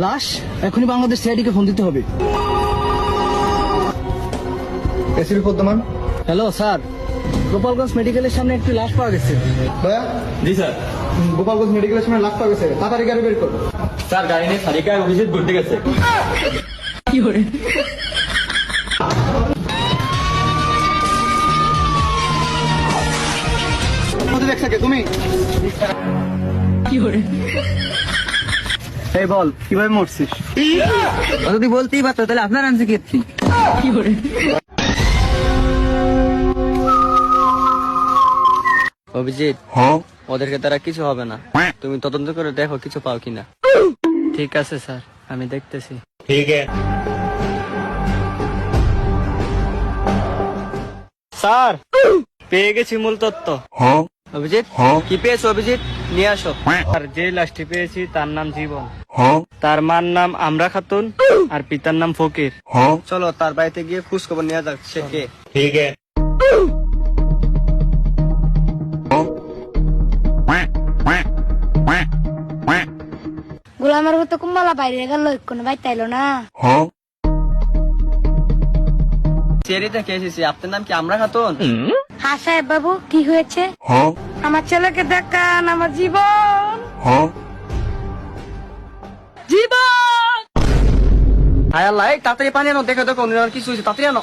লাশ এখনই বাংলাদেশ সিআইডি কে ফোন দিতে হবে। এসিপি পদ্মমান। হ্যালো স্যার, গোপালগঞ্জ মেডিকেলের সামনে একটি লাশ পাওয়া গেছে। ভাইয়া। জি স্যার। গোপালগঞ্জ মেডিকেলের সামনে লাশ পাওয়া গেছে, তাড়াতাড়ি গাড়ি বের কর। স্যার গাড়ি নিয়ে সারিকা অভিজিৎ ঘুরতে গেছে। কি করে? দেখছে তুমি? কি করে? এই বল কিভাবে মরছিস? যদি বলতেই পারতো তাহলে আপনার আনছে কি? কি করে? অভিজিৎ, ওদেরকে তারা কিছু হবে না, তুমি তদন্ত করে দেখো কিছু পাও কিনা। ঠিক আছে স্যার, আমি দেখতেছি। ঠিক আছে স্যার, পেয়ে গেছি মূল তথ্য। অভিজিৎ, কি পেয়েছো অভিজিৎ? নিয়ে আসো। আর যে লাশটি পেয়েছি তার নাম জীবন, তার মার নাম আমরা খাতুন, আর পিতার নাম ফকির। চলো তার বাড়িতে গিয়ে খোঁজ খবর নেওয়া যাক সে কে। ঠিক আছে। গোলামের মতো কুম্বালা বাইরে গেল, কোনো ভাই তাইলো না। চেরিতে কে এসেছি, আপনার নাম কি আমরা খাতুন? হ্যাঁ সাহেব বাবু, কি হয়েছে? আমার ছেলেকে দেখান, আমার জীবন। জীবন! হায় আল্লাহ, এই তাড়াতাড়ি পানি আনো, দেখো দেখো কিছু হয়েছে, তাড়াতাড়ি আনো।